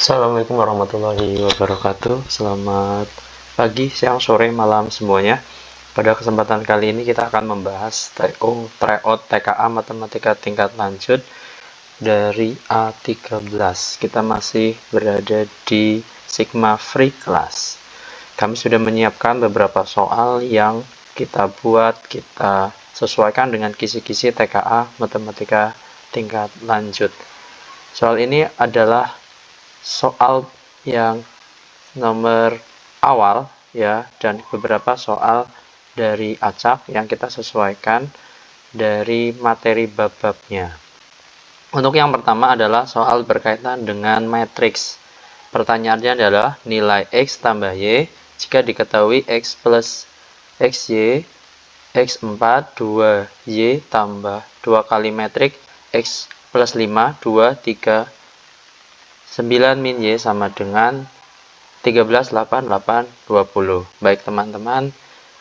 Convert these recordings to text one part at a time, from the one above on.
Assalamualaikum warahmatullahi wabarakatuh. Selamat pagi, siang, sore, malam semuanya. Pada kesempatan kali ini kita akan membahas tryout TKA Matematika tingkat lanjut dari A13. Kita masih berada di Sigma Free Class. Kami sudah menyiapkan beberapa soal yang kita buat, kita sesuaikan dengan kisi-kisi TKA Matematika tingkat lanjut. Soal ini adalah soal yang nomor awal ya, dan beberapa soal dari acak yang kita sesuaikan dari materi bab-babnya. Untuk yang pertama adalah soal berkaitan dengan matriks. Pertanyaannya adalah nilai X tambah Y jika diketahui X plus XY X4 2Y tambah 2 kali metrik X plus 5 2 3 9 min Y sama dengan 13, 8, 8, 20. Baik teman-teman,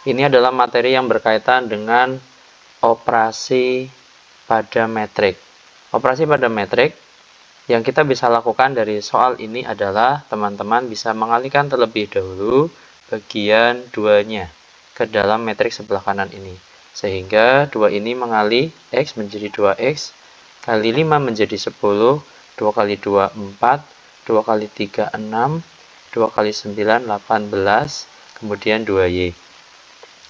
ini adalah materi yang berkaitan dengan operasi pada metrik. Operasi pada metrik yang kita bisa lakukan dari soal ini adalah teman-teman bisa mengalihkan terlebih dahulu bagian 2-nya ke dalam metrik sebelah kanan ini. Sehingga 2 ini mengalih X menjadi 2X, kali 5 menjadi 10, 2 kali 2, 4, 2 kali 3, 6, 2 kali 9, 18, kemudian 2Y.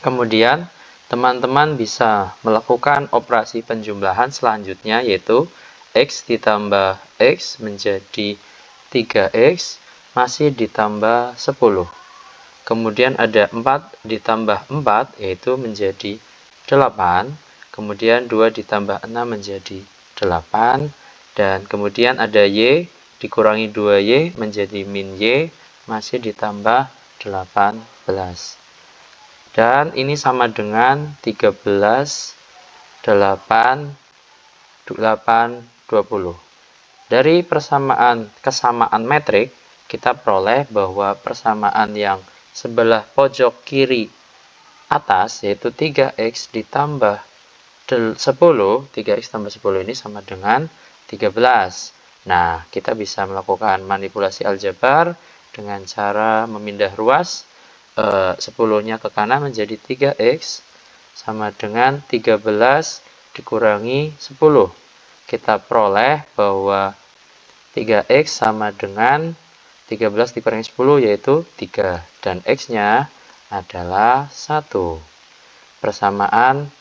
Kemudian, teman-teman bisa melakukan operasi penjumlahan selanjutnya, yaitu X ditambah X menjadi 3X, masih ditambah 10. Kemudian ada 4 ditambah 4, yaitu menjadi 8. Kemudian 2 ditambah 6 menjadi 8. Dan kemudian ada Y dikurangi 2Y menjadi min Y, masih ditambah 18. Dan ini sama dengan 13, 8, 8, 20. Dari kesamaan metrik, kita peroleh bahwa persamaan yang sebelah pojok kiri atas, yaitu 3X ditambah 10, 3X tambah 10 ini sama dengan 13. Nah, kita bisa melakukan manipulasi aljabar dengan cara memindah ruas 10-nya ke kanan menjadi 3X sama dengan 13 dikurangi 10. Kita peroleh bahwa 3X sama dengan 13 dikurangi 10 yaitu 3. Dan X-nya adalah 1. Persamaan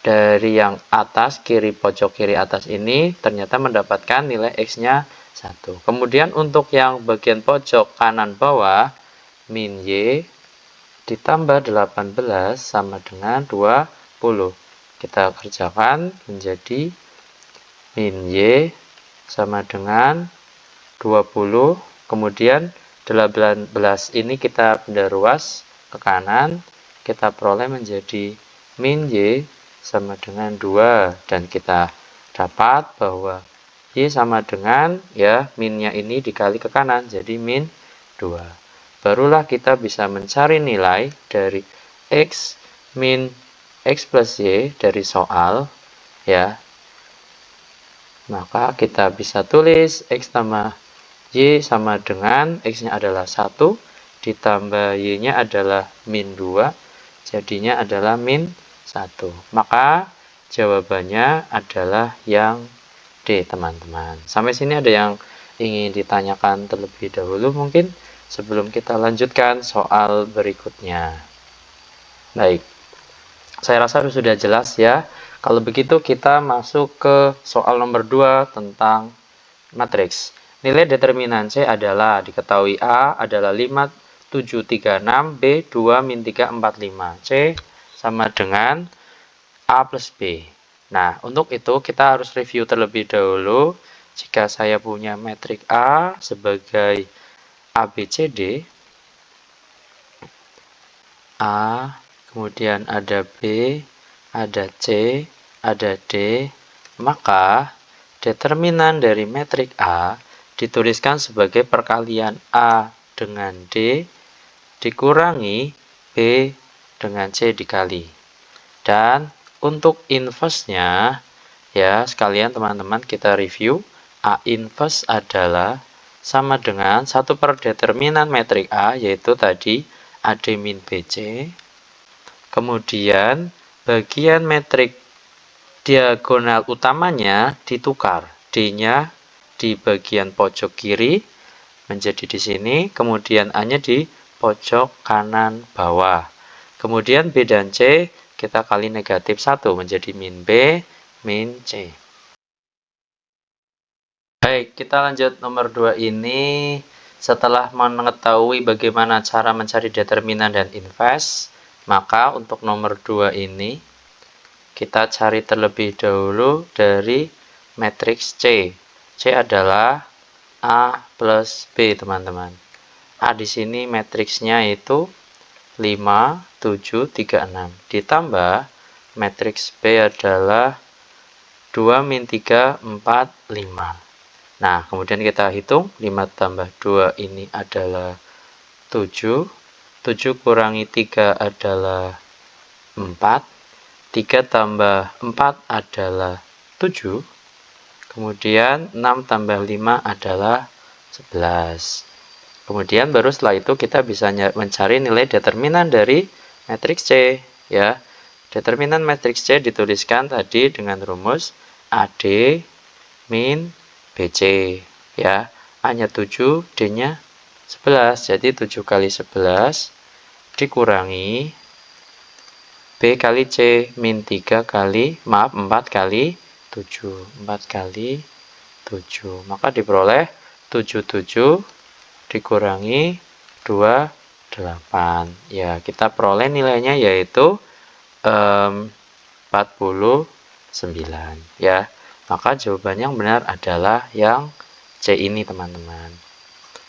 dari yang atas, kiri pojok kiri atas ini ternyata mendapatkan nilai X-nya 1. Kemudian untuk yang bagian pojok kanan bawah, min Y ditambah 18 sama dengan 20. Kita kerjakan menjadi min Y sama dengan 20. Kemudian 18 ini kita pindah ruas ke kanan, kita peroleh menjadi min Y sama dengan 2, dan kita dapat bahwa Y sama dengan, ya, minnya ini dikali ke kanan jadi min 2. Barulah kita bisa mencari nilai dari X min X plus Y dari soal, ya. Maka kita bisa tulis X tambah Y sama dengan X-nya adalah 1 ditambah Y-nya adalah min 2, jadinya adalah min 1. Maka jawabannya adalah yang D, teman-teman. Sampai sini ada yang ingin ditanyakan terlebih dahulu mungkin sebelum kita lanjutkan soal berikutnya. Baik, saya rasa sudah jelas ya. Kalau begitu kita masuk ke soal nomor 2 tentang matriks. Nilai determinan C adalah, diketahui A adalah 5, 7, 3, 6, B 2, min 3, 4, 5. C sama dengan A plus B. Nah, untuk itu kita harus review terlebih dahulu. Jika saya punya metrik A sebagai ABCD, A, kemudian ada B, ada C, ada D, maka determinan dari metrik A dituliskan sebagai perkalian A dengan D dikurangi B dengan C dikali. Dan untuk inverse-nya, ya sekalian teman-teman kita review, A inverse adalah sama dengan 1 per determinan metrik A, yaitu tadi AD min BC. Kemudian bagian metrik diagonal utamanya ditukar. D-nya di bagian pojok kiri menjadi di sini, kemudian A-nya di pojok kanan bawah. Kemudian B dan C kita kali negatif 1 menjadi min B, min C. Baik, kita lanjut nomor 2 ini. Setelah mengetahui bagaimana cara mencari determinan dan inverse, maka untuk nomor 2 ini kita cari terlebih dahulu dari matriks C. C adalah A plus B, teman-teman. A di sini matriksnya itu 5, 7, 3, 6. Ditambah matriks B adalah 2, min 3, 4, 5. Nah, kemudian kita hitung 5 tambah 2 ini adalah 7. 7 kurangi 3 adalah 4. 3 tambah 4 adalah 7. Kemudian 6 tambah 5 adalah 11. Kemudian baru setelah itu kita bisa mencari nilai determinan dari matriks C, ya. Determinan matriks C dituliskan tadi dengan rumus AD min BC, ya. A-nya 7, D-nya 11. Jadi 7 kali 11 dikurangi B kali C min 4 kali 7. 4 kali 7. Maka diperoleh 77 dikurangi 28. Ya, kita peroleh nilainya yaitu 49, ya. Maka jawaban yang benar adalah yang C ini, teman-teman.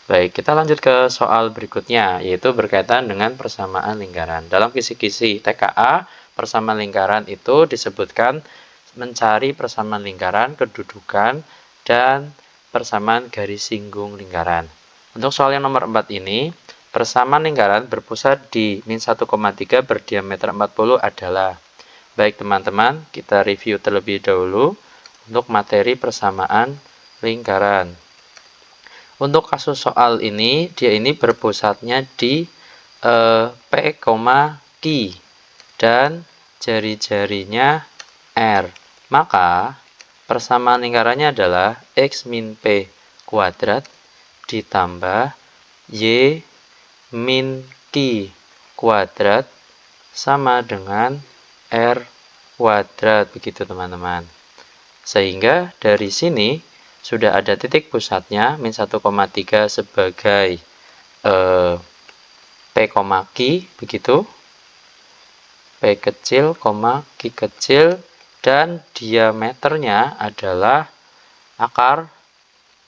Baik, kita lanjut ke soal berikutnya, yaitu berkaitan dengan persamaan lingkaran. Dalam kisi-kisi TKA, persamaan lingkaran itu disebutkan mencari persamaan lingkaran, kedudukan, dan persamaan garis singgung lingkaran. Untuk soal yang nomor 4 ini, persamaan lingkaran berpusat di min 1,3 berdiameter 40 adalah. Baik, teman-teman, kita review terlebih dahulu untuk materi persamaan lingkaran. Untuk kasus soal ini, dia ini berpusatnya di P, Q dan jari-jarinya R. Maka persamaan lingkarannya adalah X min P kuadrat ditambah Y min Q kuadrat sama dengan R kuadrat, begitu, teman-teman. Sehingga dari sini sudah ada titik pusatnya min 1,3 sebagai P, Q, begitu. P kecil, Q kecil, dan diameternya adalah akar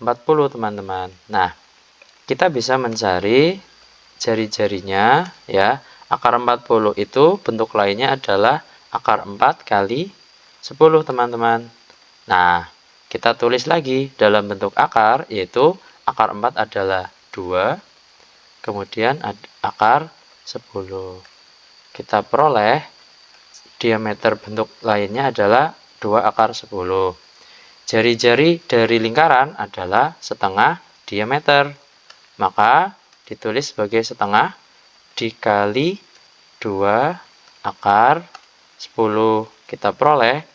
40, teman-teman. Nah, kita bisa mencari jari-jarinya, ya. Akar 40 itu bentuk lainnya adalah akar 4 kali 10, teman-teman. Nah, kita tulis lagi dalam bentuk akar, yaitu akar 4 adalah 2, kemudian akar 10. Kita peroleh diameter bentuk lainnya adalah 2 akar 10. Jari-jari dari lingkaran adalah setengah diameter. Maka ditulis sebagai setengah dikali 2 akar 10. Kita peroleh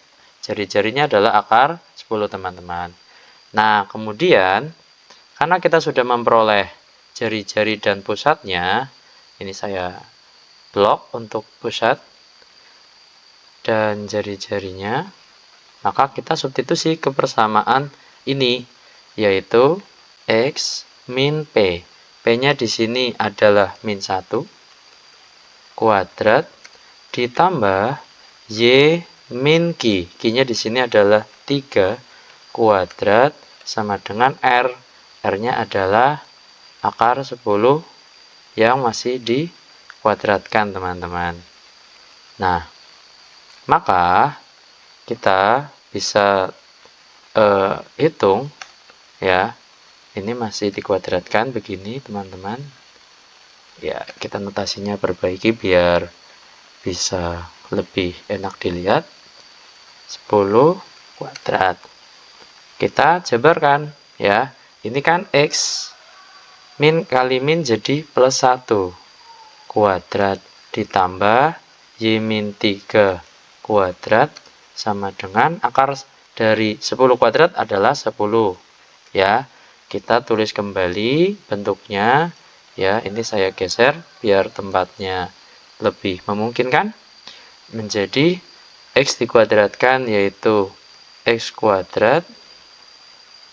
jari-jarinya adalah akar 10, teman-teman. Nah, kemudian karena kita sudah memperoleh jari-jari dan pusatnya, ini saya blok untuk pusat dan jari-jarinya, maka kita substitusi ke persamaan ini, yaitu X min P. P-nya di sini adalah min 1 kuadrat ditambah Y min Q. Q-nya di sini adalah 3 kuadrat sama dengan R. R-nya adalah akar 10 yang masih dikuadratkan, teman-teman. Nah, maka kita bisa hitung, ya. Ini masih dikuadratkan begini, teman-teman. Ya, kita notasinya perbaiki biar bisa lebih enak dilihat. 10 kuadrat. Kita jabarkan, ya. ini kan X min kali min jadi plus 1 kuadrat ditambah Y min 3 kuadrat sama dengan akar dari 10 kuadrat adalah 10. Ya, kita tulis kembali bentuknya. Ya, ini saya geser biar tempatnya lebih memungkinkan. Menjadi X dikuadratkan yaitu X kuadrat,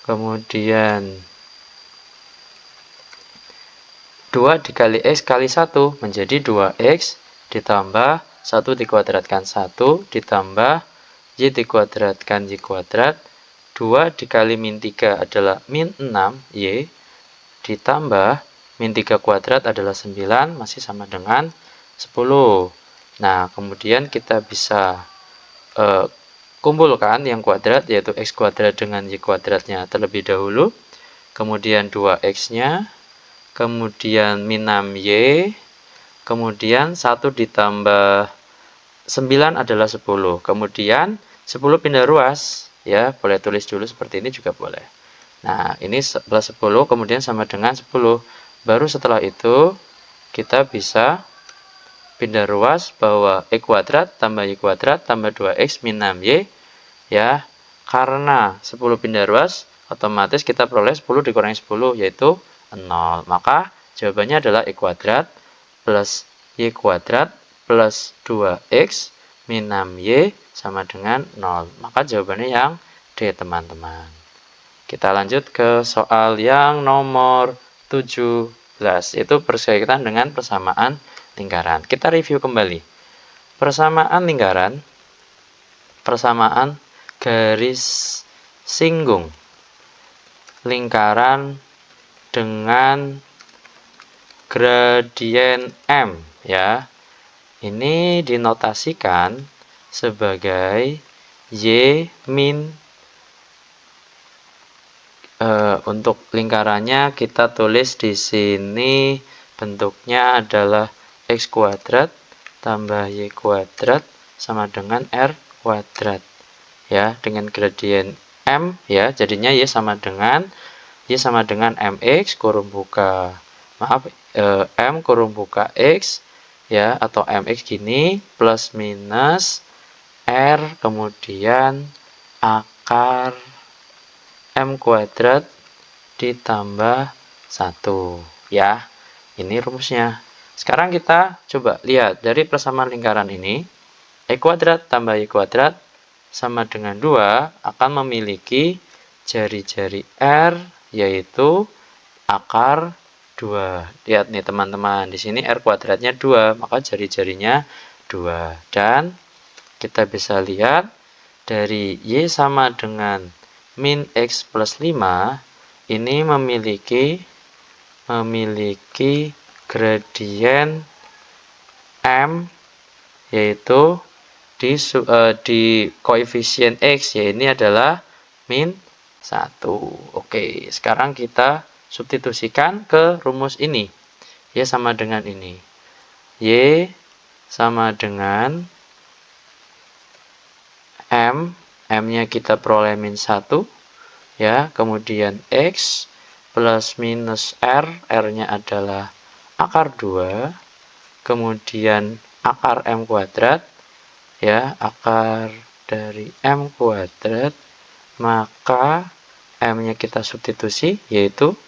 kemudian 2 dikali X kali 1 menjadi 2X ditambah 1 dikuadratkan 1 ditambah Y dikuadratkan Y kuadrat. 2 dikali min 3 adalah min 6Y ditambah min 3 kuadrat adalah 9 masih sama dengan 10. Nah, kemudian kita bisa kumpulkan yang kuadrat yaitu X kuadrat dengan Y kuadratnya terlebih dahulu. Kemudian 2X-nya, kemudian min 6Y, kemudian 1 ditambah 9 adalah 10. Kemudian 10 pindah ruas, ya boleh tulis dulu seperti ini juga boleh. Nah, ini plus 10 kemudian sama dengan 10. Baru setelah itu kita bisa pindah ruas bahwa X kuadrat tambah Y kuadrat tambah 2X min 6Y. Ya, karena 10 pindah ruas, otomatis kita peroleh 10 dikurangi 10 yaitu 0. Maka jawabannya adalah X kuadrat plus Y kuadrat plus 2X min 6Y sama dengan 0. Maka jawabannya yang D, teman-teman. Kita lanjut ke soal yang nomor 17, yaitu berkaitan dengan persamaan lingkaran. Kita review kembali. Persamaan lingkaran, persamaan garis singgung lingkaran dengan gradien M, ya. Ini dinotasikan sebagai Y min untuk lingkarannya kita tulis di sini bentuknya adalah X kuadrat tambah Y kuadrat sama dengan R kuadrat. Ya, dengan gradien M, ya, jadinya Y sama dengan MX kurung buka. M kurung buka X, ya, atau MX gini plus minus R kemudian akar M kuadrat ditambah 1, ya. Ini rumusnya. Sekarang kita coba lihat dari persamaan lingkaran ini. X kuadrat tambah Y kuadrat sama dengan 2 akan memiliki jari-jari R yaitu akar 2. Lihat nih teman-teman, di sini R kuadratnya 2, maka jari-jarinya 2. Dan kita bisa lihat dari Y sama dengan min X plus 5 ini memiliki gradien M yaitu di koefisien X, ya ini adalah min 1. Oke, sekarang kita substitusikan ke rumus ini. Y sama dengan ini. Y sama dengan M, M-nya kita peroleh min 1, ya, kemudian X plus minus R, R-nya adalah akar 2, kemudian akar M kuadrat, ya, akar dari M kuadrat, maka M-nya kita substitusi, yaitu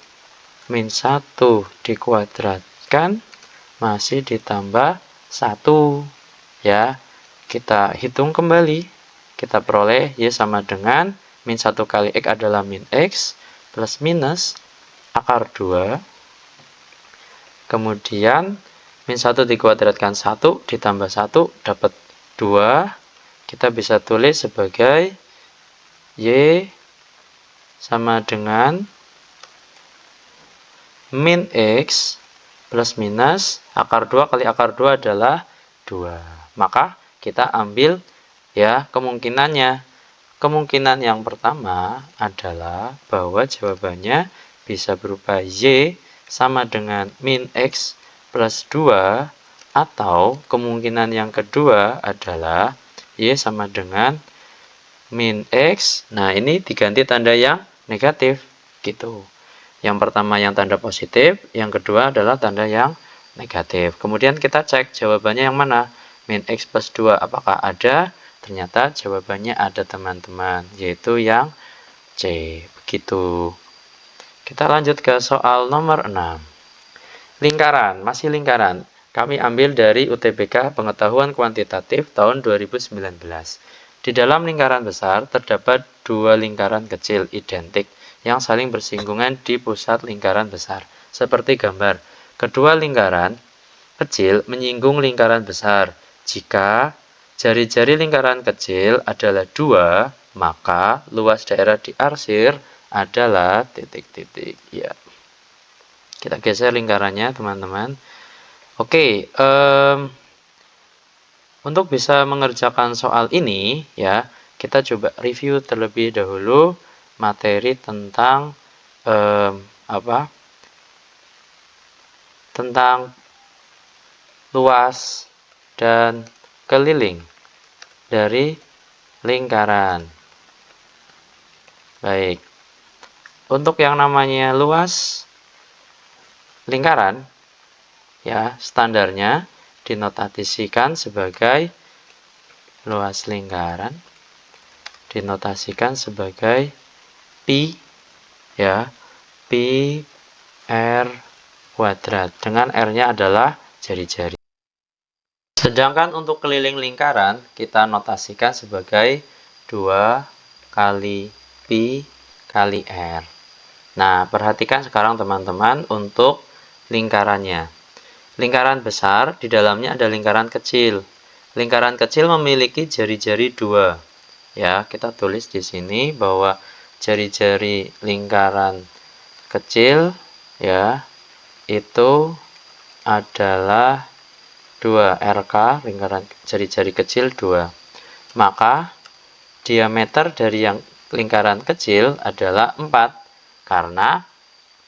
min 1 dikuadratkan, masih ditambah 1, ya, kita hitung kembali. Kita peroleh Y sama dengan min 1 kali X adalah min X plus minus akar 2. Kemudian min 1 dikuadratkan 1 ditambah 1 dapat 2. Kita bisa tulis sebagai Y sama dengan min X plus minus akar 2 kali akar 2 adalah 2. Maka kita ambil, ya, kemungkinannya. Kemungkinan yang pertama adalah bahwa jawabannya bisa berupa Y sama dengan min X plus 2, atau kemungkinan yang kedua adalah Y sama dengan min X. Nah, ini diganti tanda yang negatif, gitu. Yang pertama yang tanda positif, yang kedua adalah tanda yang negatif. Kemudian kita cek jawabannya yang mana? Min X plus 2 apakah ada? Ternyata jawabannya ada teman-teman, yaitu yang C. Begitu. Kita lanjut ke soal nomor 6. Lingkaran, masih lingkaran. Kami ambil dari UTBK Pengetahuan Kuantitatif tahun 2019. Di dalam lingkaran besar terdapat dua lingkaran kecil identik yang saling bersinggungan di pusat lingkaran besar. Seperti gambar, kedua lingkaran kecil menyinggung lingkaran besar. Jika jari-jari lingkaran kecil adalah 2, maka luas daerah diarsir adalah titik-titik. Ya. Kita geser lingkarannya, teman-teman. Oke, untuk bisa mengerjakan soal ini, ya, kita coba review terlebih dahulu materi tentang tentang luas dan keliling dari lingkaran. Baik, untuk yang namanya luas lingkaran, ya, standarnya dinotasikan sebagai luas lingkaran, dinotasikan sebagai pi, ya, pi r kuadrat, dengan r-nya adalah jari-jari. Sedangkan untuk keliling lingkaran kita notasikan sebagai 2 kali pi kali r. Nah, perhatikan sekarang teman-teman untuk lingkarannya. Lingkaran besar, di dalamnya ada lingkaran kecil. Lingkaran kecil memiliki jari-jari 2. Ya, kita tulis di sini bahwa jari-jari lingkaran kecil, ya, itu adalah 2, RK, lingkaran jari-jari kecil 2. Maka diameter dari yang lingkaran kecil adalah 4, karena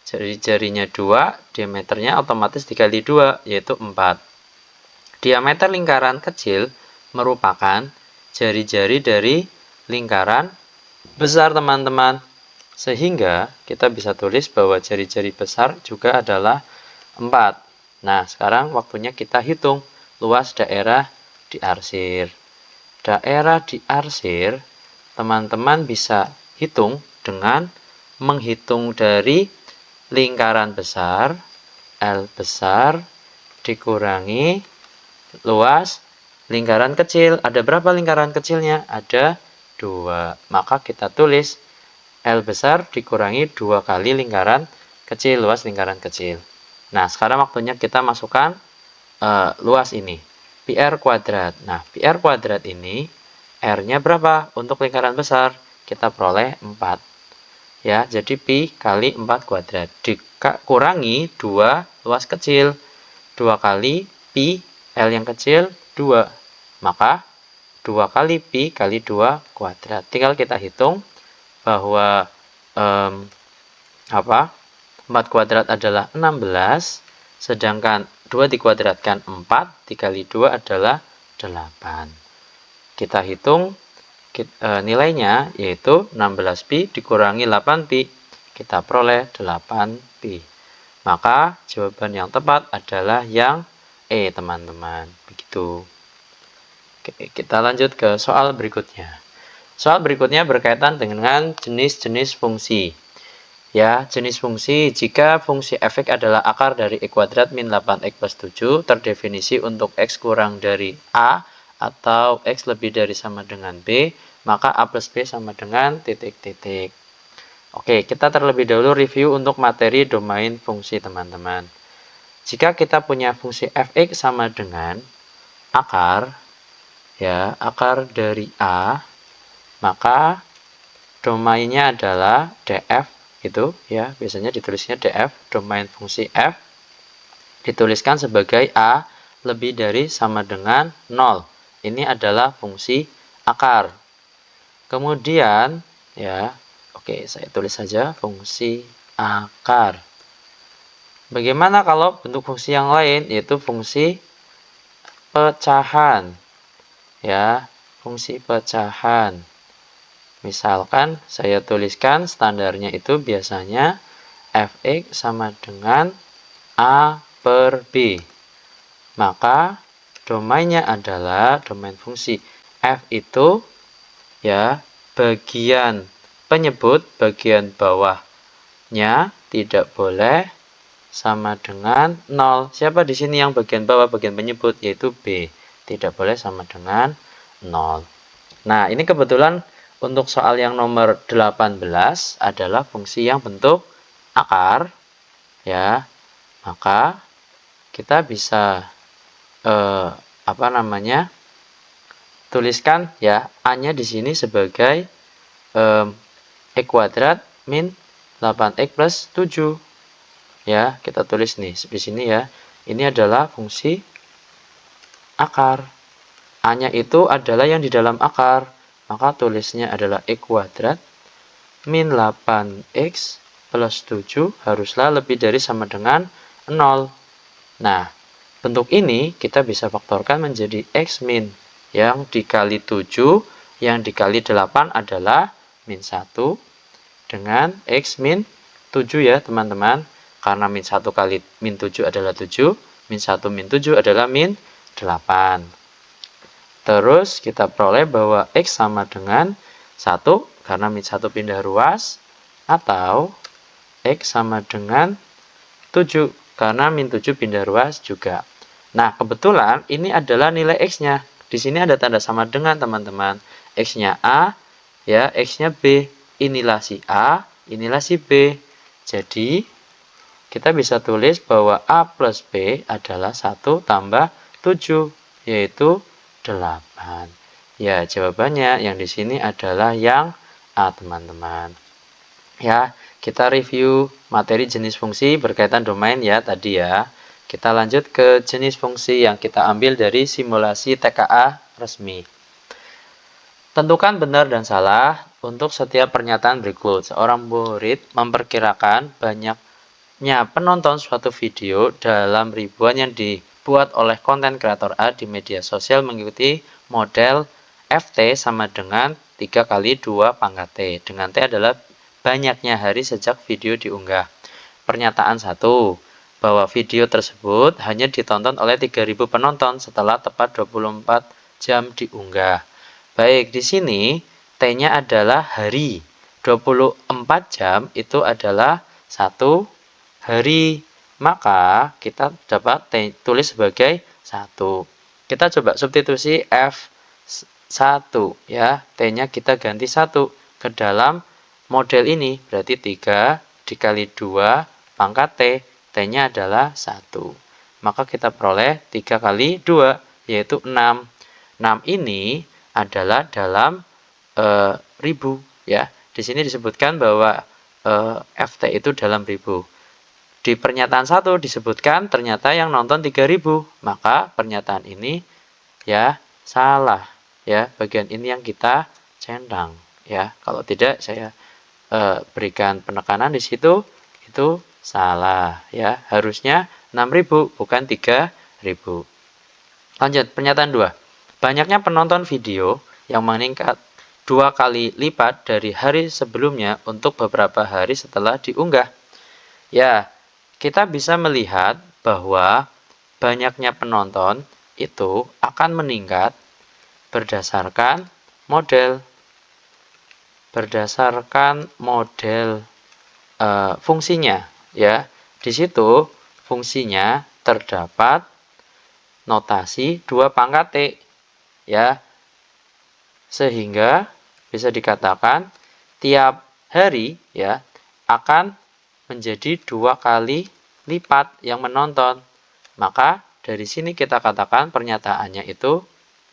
jari-jarinya 2, diameternya otomatis dikali 2, yaitu 4. Diameter lingkaran kecil merupakan jari-jari dari lingkaran besar, teman-teman. Sehingga kita bisa tulis bahwa jari-jari besar juga adalah 4. Nah, sekarang waktunya kita hitung luas daerah diarsir. Daerah diarsir, teman-teman bisa hitung dengan menghitung dari lingkaran besar, L besar, dikurangi luas lingkaran kecil. Ada berapa lingkaran kecilnya? Ada 2. Maka kita tulis L besar dikurangi 2 kali lingkaran kecil, luas lingkaran kecil. Nah, sekarang waktunya kita masukkan luas ini, pi r kuadrat. Nah, pi r kuadrat ini, R-nya berapa? Untuk lingkaran besar, kita peroleh 4. Ya, jadi pi kali 4 kuadrat dikurangi 2 luas kecil. 2 kali pi L yang kecil 2. Maka 2 kali pi kali 2 kuadrat. Tinggal kita hitung bahwa 4 kuadrat adalah 16, sedangkan 2 dikuadratkan 4, dikali 2 adalah 8. Kita hitung nilainya, yaitu 16pi dikurangi 8pi, kita peroleh 8pi. Maka jawaban yang tepat adalah yang E, teman-teman. Begitu. Oke, kita lanjut ke soal berikutnya. Soal berikutnya berkaitan dengan jenis-jenis fungsi. Ya, jenis fungsi. Jika fungsi f(x) adalah akar dari e kuadrat min 8x plus 7, terdefinisi untuk x kurang dari a atau x lebih dari sama dengan b, maka a plus b sama dengan titik-titik. Oke, kita terlebih dahulu review untuk materi domain fungsi, teman-teman. Jika kita punya fungsi f(x) sama dengan akar, ya, akar dari a, maka domainnya adalah df, gitu, ya, biasanya ditulisnya df, domain fungsi f, dituliskan sebagai a lebih dari sama dengan 0. Ini adalah fungsi akar. Kemudian, ya, oke, saya tulis saja fungsi akar. Bagaimana kalau bentuk fungsi yang lain, yaitu fungsi pecahan? Ya, fungsi pecahan. Misalkan saya tuliskan standarnya itu biasanya fx sama dengan A per B. Maka domainnya adalah domain fungsi f itu ya bagian penyebut bagian bawahnya tidak boleh sama dengan 0. Siapa di sini yang bagian bawah bagian penyebut, yaitu B. Tidak boleh sama dengan 0. Nah, ini kebetulan untuk soal yang nomor 18 adalah fungsi yang bentuk akar ya. Maka kita bisa tuliskan ya A-nya di sini sebagai X kuadrat min 8X plus 7. Ya, kita tulis nih di sini ya. Ini adalah fungsi akar. A-nya itu adalah yang di dalam akar. Maka tulisnya adalah X kuadrat min 8X plus 7 haruslah lebih dari sama dengan 0. Nah, bentuk ini kita bisa faktorkan menjadi X min. Yang dikali 7, yang dikali 8 adalah min 1 dengan X min 7 ya teman-teman. Karena min 1 kali min 7 adalah 7, min 1 min 7 adalah min 8. Terus kita peroleh bahwa X sama dengan 1 karena min 1 pindah ruas, atau X sama dengan 7 karena min 7 pindah ruas juga. Nah, kebetulan ini adalah nilai X-nya. Di sini ada tanda sama dengan teman-teman. X-nya A, ya, X-nya B. Inilah si A, inilah si B. Jadi, kita bisa tulis bahwa A plus B adalah 1 tambah 7, yaitu 8. Ya, jawabannya yang di sini adalah yang A, teman-teman. Ya, kita review materi jenis fungsi berkaitan domain ya tadi ya. Kita lanjut ke jenis fungsi yang kita ambil dari simulasi TKA resmi. Tentukan benar dan salah untuk setiap pernyataan berikut. Seorang murid memperkirakan banyaknya penonton suatu video dalam ribuan yang dibuat oleh konten kreator A di media sosial mengikuti model FT sama dengan 3 kali 2 pangkat T. Dengan T adalah banyaknya hari sejak video diunggah. Pernyataan 1, bahwa video tersebut hanya ditonton oleh 3.000 penonton setelah tepat 24 jam diunggah. Baik, di sini T-nya adalah hari. 24 jam itu adalah 1 hari. Maka kita dapat tulis sebagai 1. Kita coba substitusi F1 ya. T-nya kita ganti 1 ke dalam model ini. Berarti 3 dikali 2 pangkat T. T-nya adalah 1. Maka kita peroleh 3 kali 2 yaitu 6. 6 ini adalah dalam ribu ya. Di sini disebutkan bahwa FT itu dalam ribu. Di pernyataan 1 disebutkan ternyata yang nonton 3.000. Maka pernyataan ini ya salah ya. Bagian ini yang kita centang ya. Kalau tidak saya berikan penekanan di situ, itu salah ya. Harusnya 6.000 bukan 3.000. Lanjut pernyataan 2. Banyaknya penonton video yang meningkat 2 kali lipat dari hari sebelumnya untuk beberapa hari setelah diunggah. Ya, kita bisa melihat bahwa banyaknya penonton itu akan meningkat berdasarkan model fungsinya ya. Di situ fungsinya terdapat notasi 2 pangkat T ya. Sehingga bisa dikatakan tiap hari ya akan menjadi 2 kali lipat yang menonton. Maka dari sini kita katakan pernyataannya itu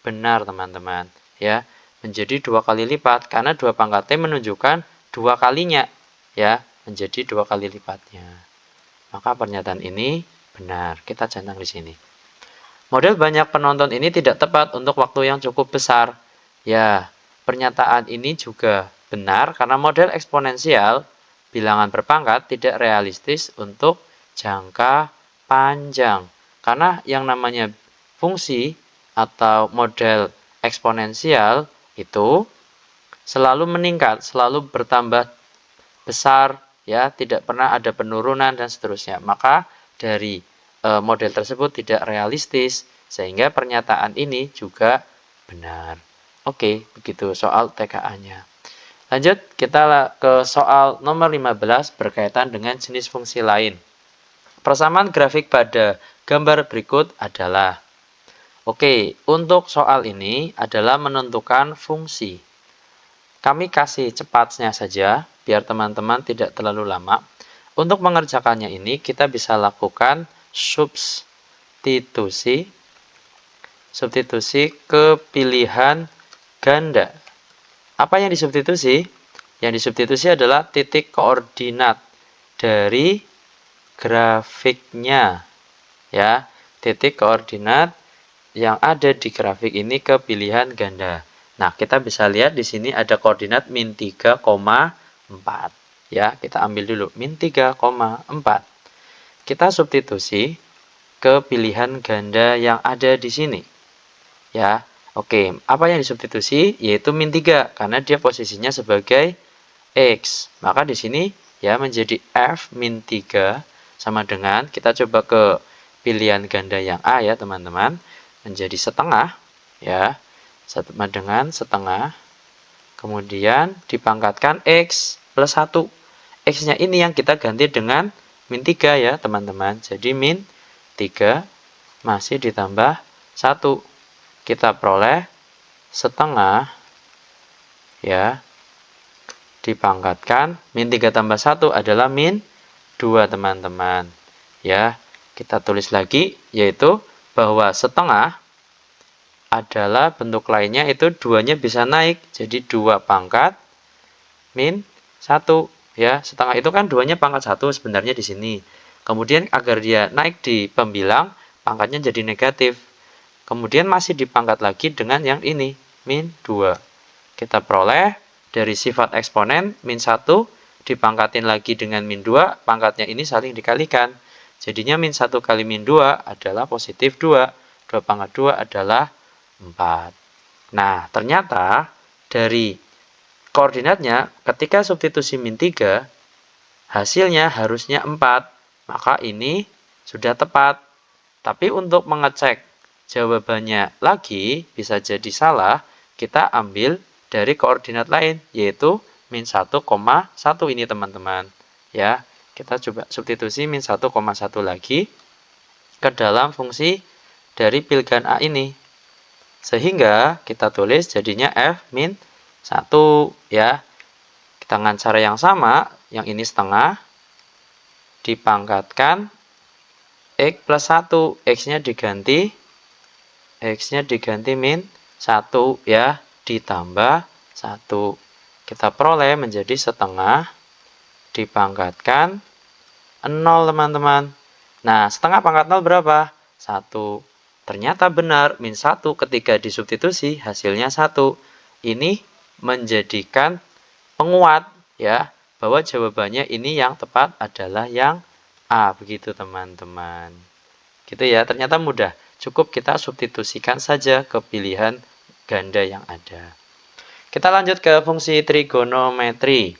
benar teman-teman ya. Menjadi 2 kali lipat karena 2 pangkat T menunjukkan 2 kalinya ya, menjadi 2 kali lipatnya. Maka pernyataan ini benar. Kita centang di sini. Model banyak penonton ini tidak tepat untuk waktu yang cukup besar. Ya, pernyataan ini juga benar karena model eksponensial bilangan berpangkat tidak realistis untuk jangka panjang. Karena yang namanya fungsi atau model eksponensial itu selalu meningkat, selalu bertambah besar ya, tidak pernah ada penurunan dan seterusnya. Maka dari model tersebut tidak realistis, sehingga pernyataan ini juga benar. Oke, begitu soal TKA-nya. Lanjut, kita ke soal nomor 15 berkaitan dengan jenis fungsi lain. Persamaan grafik pada gambar berikut adalah, oke, untuk soal ini adalah menentukan fungsi. Kami kasih cepatnya saja, biar teman-teman tidak terlalu lama. Untuk mengerjakannya ini, kita bisa lakukan substitusi ke pilihan ganda. Apa yang disubstitusi? Yang disubstitusi adalah titik koordinat dari grafiknya, ya, titik koordinat yang ada di grafik ini ke pilihan ganda. Nah, kita bisa lihat di sini ada koordinat min 3,4. Ya, kita ambil dulu min 3,4. Kita substitusi ke pilihan ganda yang ada di sini. Ya, oke. Apa yang disubstitusi? Yaitu min 3 karena dia posisinya sebagai X. Maka di sini ya menjadi F min 3 sama dengan, kita coba ke pilihan ganda yang A ya teman-teman, menjadi setengah ya, sama dengan setengah, kemudian dipangkatkan X plus 1. X-nya ini yang kita ganti dengan min 3 ya teman-teman, jadi min 3 masih ditambah 1. Kita peroleh setengah ya, dipangkatkan min 3 tambah 1 adalah min 2 teman-teman. Ya, kita tulis lagi yaitu bahwa setengah adalah bentuk lainnya itu 2-nya bisa naik. Jadi 2 pangkat min 1 ya. Setengah itu kan 2-nya pangkat 1 sebenarnya di sini. Kemudian agar dia naik di pembilang, pangkatnya jadi negatif. Kemudian masih dipangkat lagi dengan yang ini, min 2. Kita peroleh dari sifat eksponen min 1 dipangkatin lagi dengan min 2, pangkatnya ini saling dikalikan. Jadinya min 1 kali min 2 adalah positif 2. 2 pangkat 2 adalah 4. Nah, ternyata dari koordinatnya ketika substitusi min 3, hasilnya harusnya 4. Maka ini sudah tepat. Tapi untuk mengecek jawabannya lagi, bisa jadi salah, kita ambil dari koordinat lain, yaitu min 1,1 ini teman-teman. Ya, kita coba substitusi min 1,1 lagi ke dalam fungsi dari pilgan A ini. Sehingga kita tulis jadinya F min 1 ya. Dengan cara yang sama, yang ini setengah dipangkatkan X plus 1. X-nya diganti min 1 ya, ditambah 1. Kita peroleh menjadi setengah dipangkatkan 0 teman-teman. Nah, setengah pangkat 0 berapa? 1. Ternyata benar, min 1 ketika disubstitusi hasilnya 1. Ini menjadikan penguat ya, bahwa jawabannya ini yang tepat adalah yang A. Begitu teman-teman. Gitu ya, ternyata mudah. Cukup kita substitusikan saja ke pilihan ganda yang ada. Kita lanjut ke fungsi trigonometri.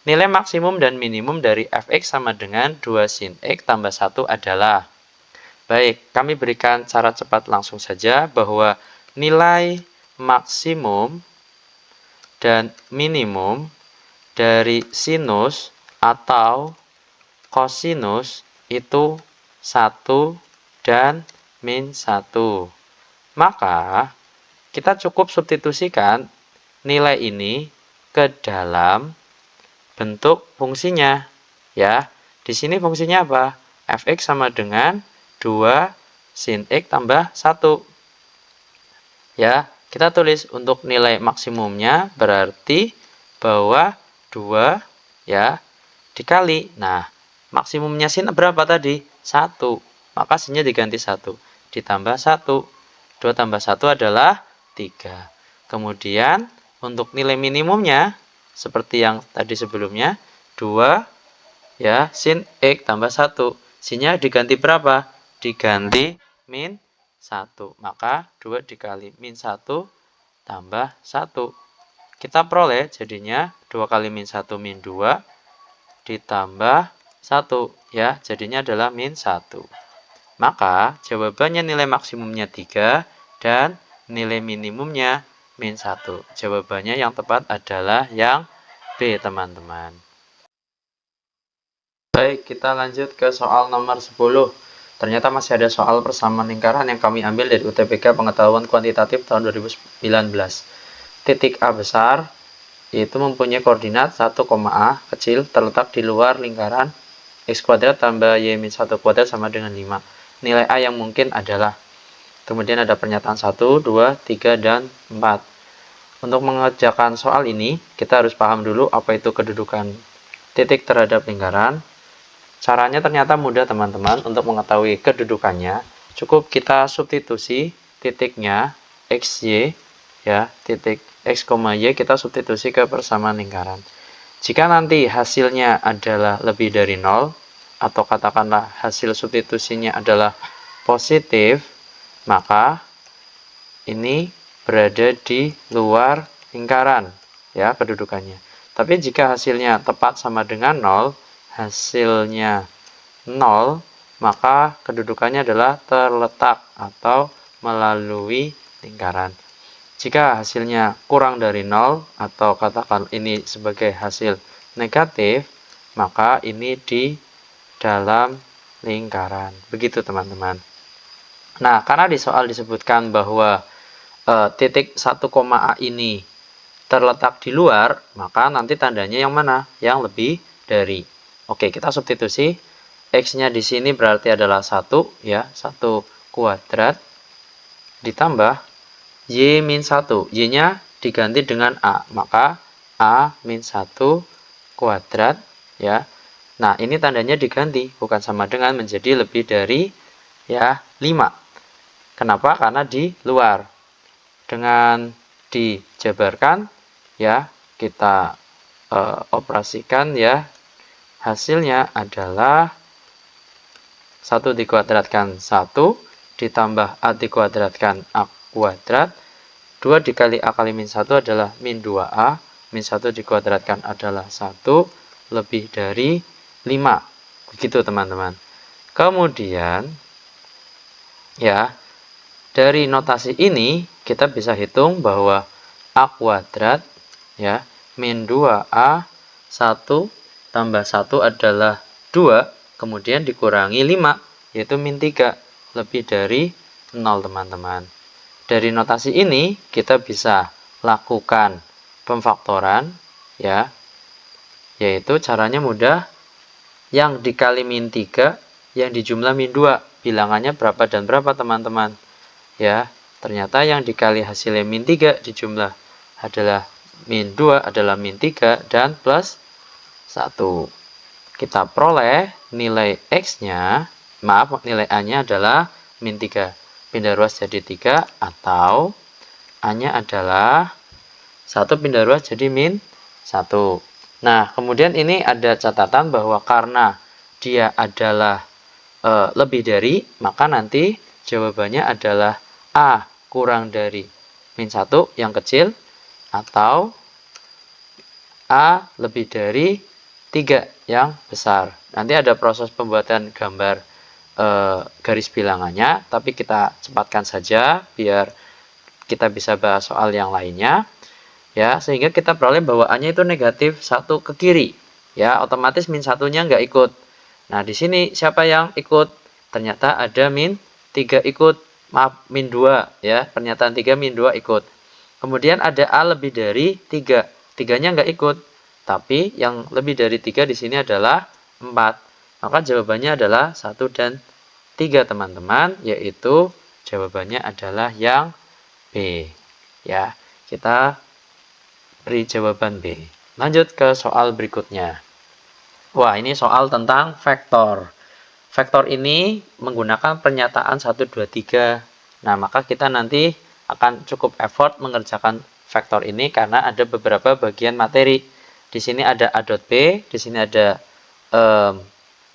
Nilai maksimum dan minimum dari fx sama dengan 2 sin x tambah 1 adalah. Baik, kami berikan cara cepat langsung saja bahwa nilai maksimum dan minimum dari sinus atau kosinus itu 1 dan min 1. Maka kita cukup substitusikan nilai ini ke dalam bentuk fungsinya. Ya, di sini fungsinya apa? Fx sama dengan 2 sin x tambah 1. Ya, kita tulis untuk nilai maksimumnya berarti bahwa 2 ya dikali. Nah, maksimumnya sin berapa tadi? 1. Maka sinnya diganti 1. Ditambah 1. 2 tambah 1 adalah 3. Kemudian untuk nilai minimumnya seperti yang tadi sebelumnya, 2 ya sin x tambah 1. Sinnya diganti berapa? Diganti min 1. Maka 2 dikali min 1 tambah 1. Kita peroleh jadinya 2 kali min 1 min 2 ditambah 1 ya, jadinya adalah min 1. Maka jawabannya nilai maksimumnya 3 dan nilai minimumnya min 1. Jawabannya yang tepat adalah yang B, teman-teman. Baik, kita lanjut ke soal nomor 10. Ternyata masih ada soal persamaan lingkaran yang kami ambil dari UTBK Pengetahuan Kuantitatif tahun 2019. Titik A besar yaitu mempunyai koordinat 1, A kecil terletak di luar lingkaran x kuadrat tambah y-1 kuadrat sama dengan 5. Nilai A yang mungkin adalah, kemudian ada pernyataan 1, 2, 3, dan 4. Untuk mengerjakan soal ini, kita harus paham dulu apa itu kedudukan titik terhadap lingkaran. Caranya ternyata mudah, teman-teman. Untuk mengetahui kedudukannya, cukup kita substitusi titiknya xy, ya, titik x, y kita substitusi ke persamaan lingkaran. Jika nanti hasilnya adalah lebih dari 0, atau katakanlah hasil substitusinya adalah positif, maka ini berada di luar lingkaran, ya, kedudukannya. Tapi jika hasilnya tepat sama dengan 0, hasilnya 0, maka kedudukannya adalah terletak atau melalui lingkaran. Jika hasilnya kurang dari 0, atau katakan ini sebagai hasil negatif, maka ini di dalam lingkaran. Begitu, teman-teman. Nah, karena di soal disebutkan bahwa titik 1, A ini terletak di luar, maka nanti tandanya yang mana? Yang lebih dari. Oke, kita substitusi. X-nya di sini berarti adalah 1, ya, 1 kuadrat ditambah Y-1. Y-nya diganti dengan A, maka A-1 kuadrat, ya. Nah, ini tandanya diganti, bukan sama dengan menjadi lebih dari, ya, 5. Kenapa? Karena di luar. Dengan dijabarkan, ya, kita operasikan, ya, hasilnya adalah 1 dikuadratkan 1 ditambah A dikuadratkan A kuadrat, 2 dikali A kali min 1 adalah min 2A, min 1 dikuadratkan adalah 1 lebih dari 5. Begitu, teman-teman. Kemudian, ya, dari notasi ini kita bisa hitung bahwa A kuadrat, ya, min 2A 1 tambah 1 adalah 2, kemudian dikurangi 5, yaitu min 3, lebih dari 0, teman-teman. Dari notasi ini kita bisa lakukan pemfaktoran, ya, yaitu caranya mudah. Yang dikali min 3, yang dijumlah min 2, bilangannya berapa dan berapa, teman-teman? Ya, ternyata yang dikali hasilnya min 3 dijumlah adalah min 2 adalah min 3 dan plus 1. Kita peroleh nilai X-nya, nilai A-nya adalah min 3. Pindah ruas jadi 3, atau A-nya adalah 1 pindah ruas jadi min 1. Nah, kemudian ini ada catatan bahwa karena dia adalah lebih dari, maka nanti jawabannya adalah A kurang dari min 1 yang kecil, atau A lebih dari 3 yang besar. Nanti ada proses pembuatan gambar garis bilangannya, tapi kita cepatkan saja biar kita bisa bahas soal yang lainnya, ya, sehingga kita peroleh bahwa A-nya itu negatif 1 ke kiri, ya, otomatis min 1-nya nggak ikut. Nah, di sini siapa yang ikut? Ternyata ada min 3 ikut, maaf, min 2, ya, pernyataan 3 min 2 ikut. Kemudian ada A lebih dari 3, 3-nya nggak ikut, tapi yang lebih dari 3 di sini adalah 4. Maka jawabannya adalah 1 dan 3, teman-teman, yaitu jawabannya adalah yang B. Ya, kita beri jawaban B. Lanjut ke soal berikutnya. Wah, ini soal tentang vektor. Vektor ini menggunakan pernyataan 1, 2, 3. Nah, maka kita nanti akan cukup effort mengerjakan vektor ini karena ada beberapa bagian materi. Di sini ada A dot B, di sini ada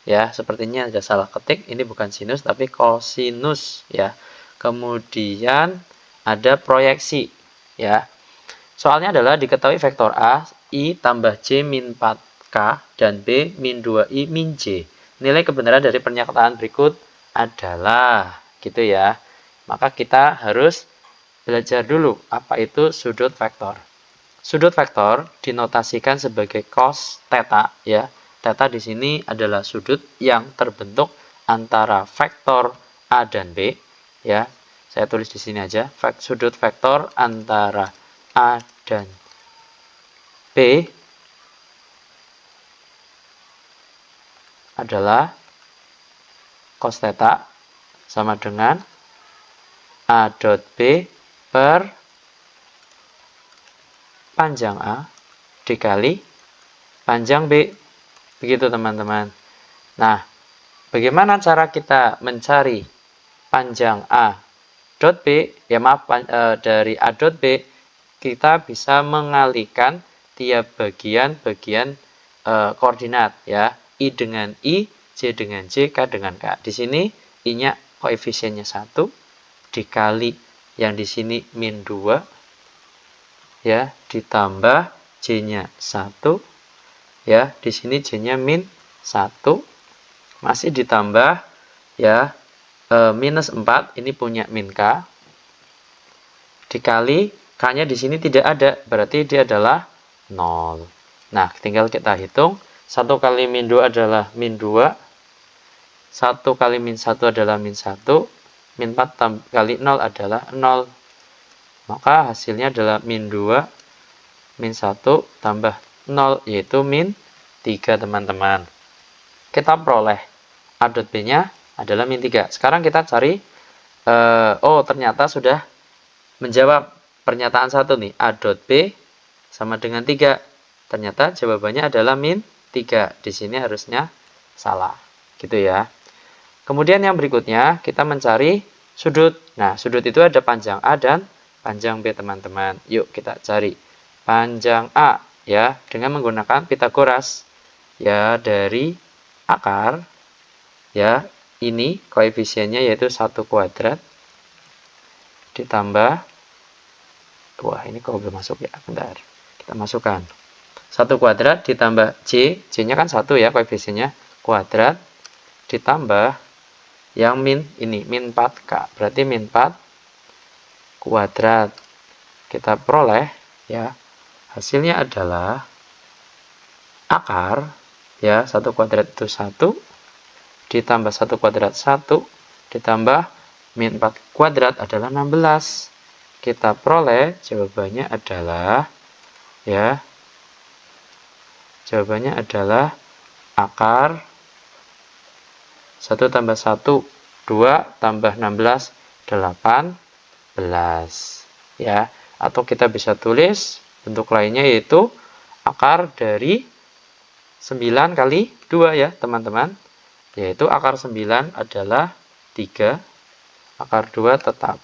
ya, sepertinya ada salah ketik, ini bukan sinus tapi kosinus, ya. Kemudian ada proyeksi, ya. Soalnya adalah diketahui vektor A I tambah J min 4 K dan B min 2I min J. Nilai kebenaran dari pernyataan berikut adalah, gitu ya. Maka kita harus belajar dulu apa itu sudut vektor. Sudut vektor dinotasikan sebagai cos theta ya. Theta di sini adalah sudut yang terbentuk antara vektor A dan B ya. Saya tulis di sini aja, sudut vektor antara A dan B adalah cos theta sama dengan A dot B per panjang A dikali panjang B. Begitu teman-teman. Nah, bagaimana cara kita mencari panjang A dot B? Ya maaf, dari A dot B kita bisa mengalihkan tiap bagian-bagian koordinat ya. I dengan I, J dengan J, K dengan K. Di sini I-nya koefisiennya 1 dikali yang di sini min 2 ya, ditambah J-nya 1 ya, di sini J-nya min 1 masih ditambah ya minus 4, ini punya min K dikali K-nya di sini tidak ada, berarti dia adalah 0. Nah, tinggal kita hitung. 1 kali min 2 adalah min 2. 1 kali min 1 adalah min 1. Min 4 kali 0 adalah 0. Maka hasilnya adalah min 2, min 1 tambah 0, yaitu min 3, teman-teman. Kita peroleh A dot B-nya adalah min 3. Sekarang kita cari, ternyata sudah menjawab pernyataan 1 nih. A dot B sama dengan 3. Ternyata jawabannya adalah min 3. Di sini harusnya salah. Gitu ya. Kemudian yang berikutnya kita mencari sudut. Nah, sudut itu ada panjang A dan panjang B, teman-teman. Yuk kita cari panjang A ya dengan menggunakan Pitagoras. Ya, dari akar ya, ini koefisiennya yaitu 1 kuadrat ditambah, wah ini kok belum masuk ya, bentar. Kita masukkan. 1 kuadrat ditambah J, J-nya kan 1 ya koefisiennya, kuadrat ditambah yang min ini, min 4K. Berarti min 4 kuadrat. Kita peroleh ya, hasilnya adalah akar ya, 1 kuadrat itu 1 ditambah 1 kuadrat 1 ditambah min 4 kuadrat adalah 16. Kita peroleh jawabannya adalah ya, jawabannya adalah akar 1 tambah 1, 2 tambah 16, 18 ya. Atau kita bisa tulis bentuk lainnya yaitu akar dari 9 kali 2 ya teman-teman. Yaitu akar 9 adalah 3, akar 2 tetap.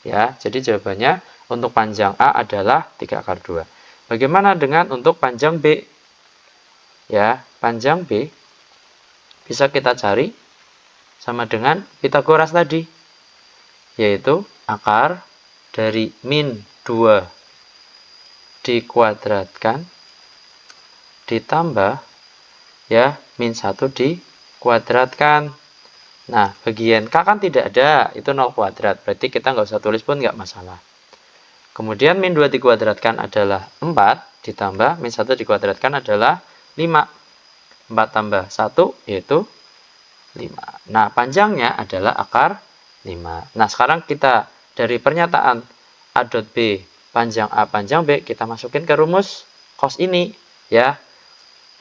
Ya, jadi jawabannya untuk panjang A adalah 3 akar 2. Bagaimana dengan untuk panjang B? Ya, panjang B bisa kita cari sama dengan Pitagoras tadi, yaitu akar dari min 2 dikuadratkan ditambah ya min 1 dikuadratkan. Nah, bagian K kan tidak ada, itu 0 kuadrat, berarti kita nggak usah tulis pun nggak masalah. Kemudian min 2 dikuadratkan adalah 4, ditambah min 1 dikuadratkan adalah 5. 4 tambah 1 yaitu 5. Nah, panjangnya adalah akar 5. Nah, sekarang kita dari pernyataan A dot B panjang A panjang B, kita masukin ke rumus cos ini ya.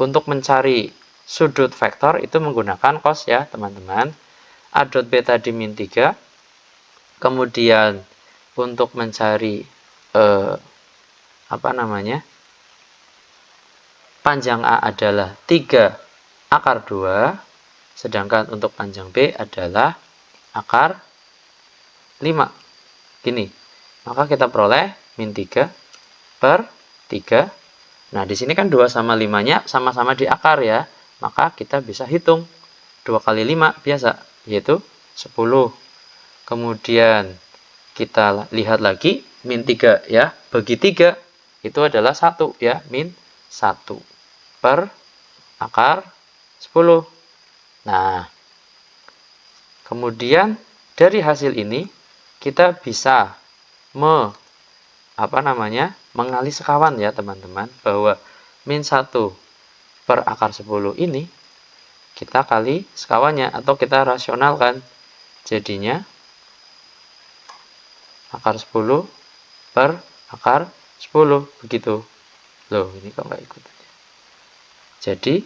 Untuk mencari sudut vektor itu menggunakan cos ya, teman-teman. A dot B tadi min 3. Kemudian untuk mencari panjang A adalah 3 akar 2, sedangkan untuk panjang B adalah akar 5. Gini, maka kita peroleh min 3 per 3. Nah, di sini kan 2 sama 5-nya sama-sama di akar ya, maka kita bisa hitung 2 kali 5 biasa, yaitu 10. Kemudian kita lihat lagi min 3 ya, bagi 3 itu adalah 1 ya, min 1. per akar 10. Nah, kemudian dari hasil ini kita bisa mengali sekawan ya teman-teman, bahwa min 1 per akar 10 ini kita kali sekawannya atau kita rasionalkan. Jadinya akar 10 per akar 10 begitu. Loh, ini kok nggak ikut. Jadi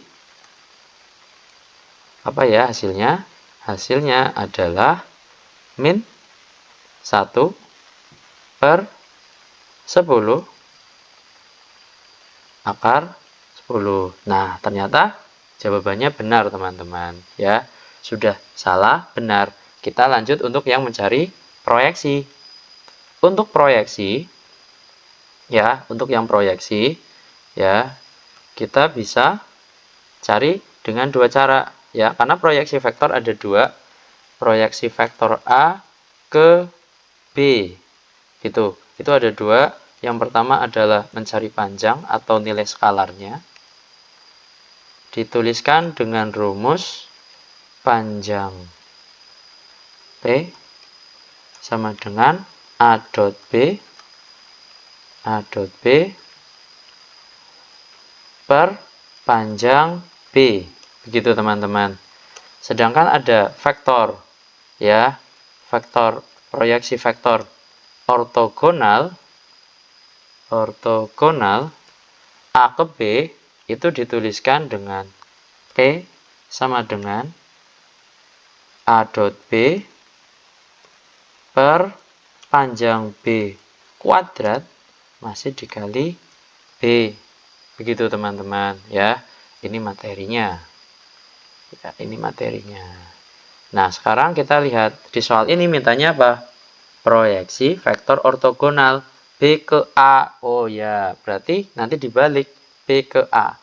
apa ya hasilnya? Hasilnya adalah min 1 per 10 akar 10. Nah, ternyata jawabannya benar teman-teman ya. Sudah salah, benar. Kita lanjut untuk yang mencari proyeksi. Untuk proyeksi ya, untuk yang proyeksi ya, kita bisa cari dengan dua cara ya, karena proyeksi vektor ada dua. Proyeksi vektor A ke B gitu. Itu ada dua. Yang pertama adalah mencari panjang atau nilai skalarnya. Dituliskan dengan rumus panjang P sama dengan A dot B per panjang B. Begitu teman-teman. Sedangkan ada vektor ya, vektor proyeksi vektor ortogonal A ke B itu dituliskan dengan P sama dengan A dot B per panjang B kuadrat masih dikali B. Begitu teman-teman ya. Ini materinya. Ya, ini materinya. Nah, sekarang kita lihat di soal ini mintanya apa? Proyeksi vektor ortogonal B ke A. Oh ya, berarti nanti dibalik B ke A.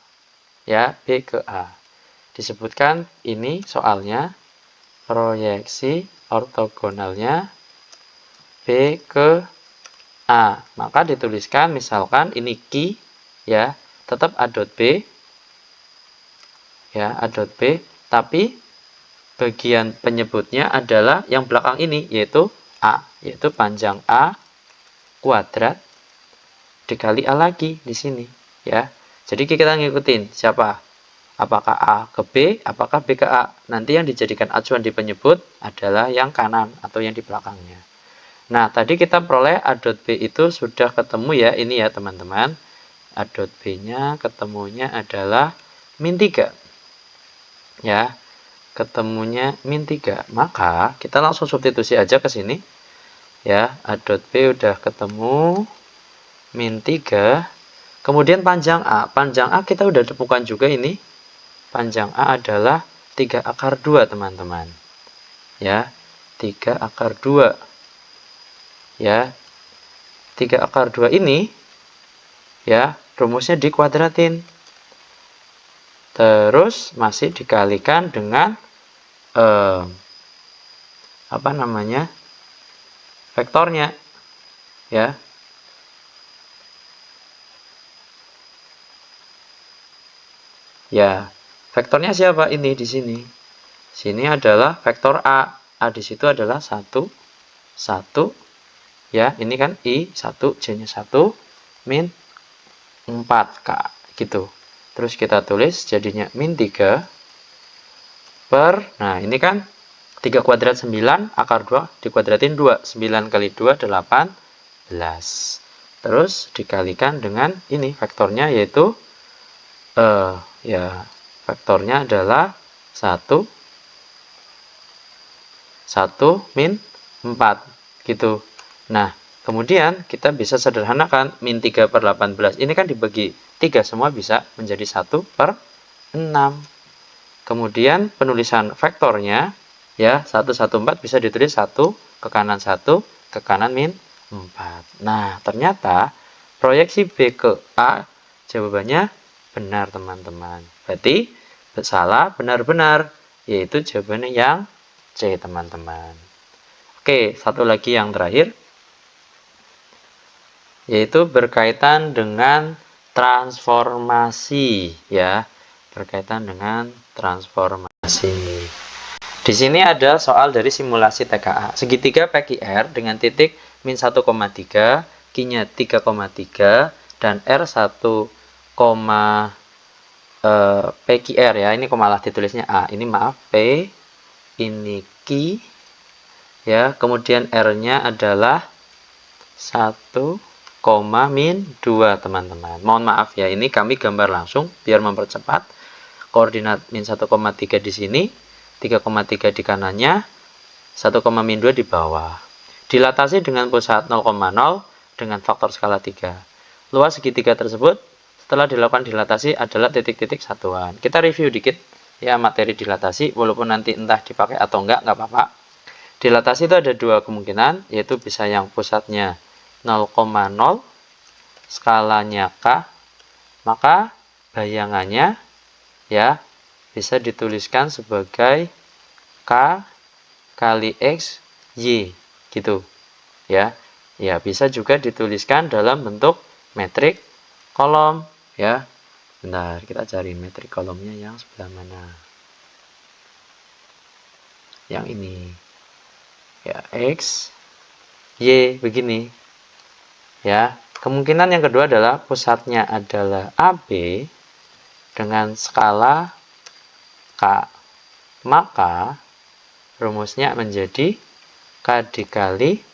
Ya, B ke A. Disebutkan ini soalnya proyeksi ortogonalnya B ke A. Maka dituliskan misalkan ini Q ya, tetap A dot B ya, A dot B, tapi bagian penyebutnya adalah yang belakang ini, yaitu A, yaitu panjang A kuadrat dikali A lagi di sini ya. Jadi kita ngikutin siapa? Apakah A ke B, apakah B ke A? Nanti yang dijadikan acuan di penyebut adalah yang kanan atau yang di belakangnya. Nah, tadi kita peroleh A dot B itu sudah ketemu ya, ini ya teman-teman. A dot B-nya ketemunya adalah min 3. Ya, ketemunya min 3. Maka kita langsung substitusi aja ke sini. Ya, A dot B udah ketemu min 3. Kemudian panjang A. Panjang A kita udah temukan juga ini. Panjang A adalah 3 akar 2, teman-teman. Ya, 3 akar 2. Ya, 3 akar 2 ini, ya, rumusnya dikuadratin. Terus masih dikalikan dengan vektornya. Ya. Ya, vektornya siapa ini di sini? Sini adalah vektor A. A di situ adalah 1, 1. Ya, ini kan I 1, J-nya 1, min 4K gitu. Terus kita tulis jadinya min 3 per, nah ini kan 3 kuadrat 9, akar 2 dikuadratin 2. 9 kali 2, 18. Terus dikalikan dengan ini vektornya, yaitu ya, vektornya adalah 1 min 4 gitu. Nah, kemudian kita bisa sederhanakan min 3 per 18. Ini kan dibagi 3 semua bisa menjadi 1 per 6. Kemudian penulisan vektornya ya, 114 bisa ditulis 1 ke kanan 1 ke kanan min 4. Nah, ternyata proyeksi B ke A jawabannya benar, teman-teman. Berarti salah benar-benar, yaitu jawabannya yang C, teman-teman. Oke, satu lagi yang terakhir, yaitu berkaitan dengan transformasi ya, berkaitan dengan transformasi. Di sini ada soal dari simulasi TKA. Segitiga PQR dengan titik min 1,3, Q-nya 3,3 dan R 1, PQR ya. Ini malah ditulisnya A. Ini maaf P, ini Q ya. Kemudian R-nya adalah 1, min 2 teman-teman. Mohon maaf ya, ini kami gambar langsung biar mempercepat. Koordinat min 1,3 di sini, 3,3 di kanannya, 1, min 2 di bawah. Dilatasi dengan pusat 0,0 dengan faktor skala 3. Luas segitiga tersebut setelah dilakukan dilatasi adalah titik-titik satuan. Kita review dikit ya materi dilatasi, walaupun nanti entah dipakai atau enggak apa-apa. Dilatasi itu ada dua kemungkinan, yaitu bisa yang pusatnya 0,0, skalanya K, maka bayangannya ya bisa dituliskan sebagai K kali X Y gitu ya. Ya, bisa juga dituliskan dalam bentuk metrik kolom ya. Bentar, kita cari metrik kolomnya yang sebelah mana. Yang ini. Ya, X Y begini. Ya, kemungkinan yang kedua adalah pusatnya adalah AB dengan skala K. Maka rumusnya menjadi K dikali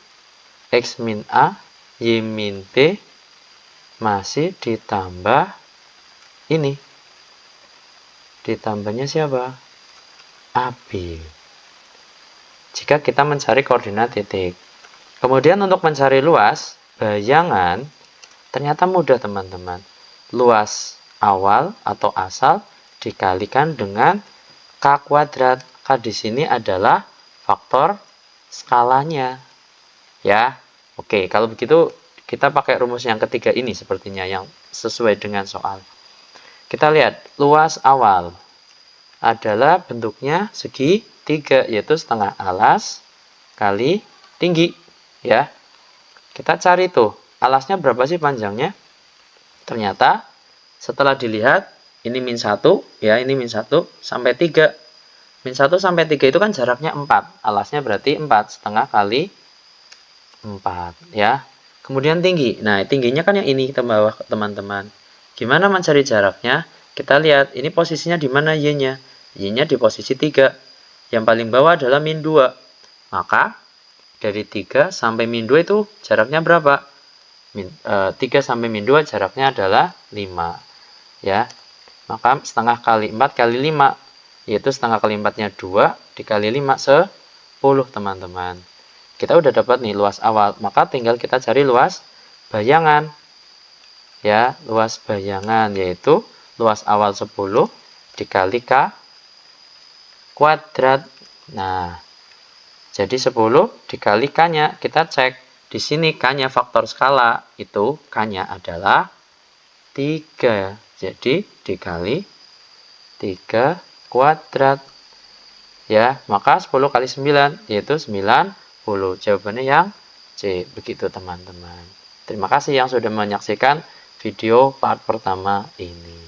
X min A, Y min B masih ditambah ini. Ditambahnya siapa? AB. Jika kita mencari koordinat titik. Kemudian untuk mencari luas bayangan ternyata mudah teman-teman. Luas awal atau asal dikalikan dengan K kuadrat. K di sini adalah faktor skalanya. Ya. Oke, kalau begitu kita pakai rumus yang ketiga ini sepertinya yang sesuai dengan soal. Kita lihat luas awal adalah bentuknya segitiga, yaitu setengah alas kali tinggi ya. Kita cari tuh alasnya berapa sih panjangnya. Ternyata setelah dilihat ini min 1 ya, ini min 1 sampai 3. Min 1 sampai 3 itu kan jaraknya 4. Alasnya berarti 4 setengah kali 4 ya. Kemudian tinggi. Nah, tingginya kan yang ini kita bawa teman-teman. Gimana mencari jaraknya? Kita lihat ini posisinya di mana Y-nya. Y-nya di posisi 3. Yang paling bawah adalah min 2. Maka dari 3 sampai min 2 itu jaraknya berapa? 3 sampai min 2 jaraknya adalah 5. Ya. Maka setengah kali 4 kali 5. Yaitu setengah kali 4-nya 2 dikali 5 10 teman-teman. Kita udah dapat nih luas awal, maka tinggal kita cari luas bayangan. Ya, luas bayangan yaitu luas awal 10 dikali K kuadrat. Nah, jadi 10 dikali K-nya, kita cek. Di sini K-nya faktor skala, itu K-nya adalah 3. Jadi dikali 3 kuadrat. Ya, maka 10 kali 9 yaitu 90. Jawabannya yang C. Begitu teman-teman. Terima kasih yang sudah menyaksikan video part pertama ini.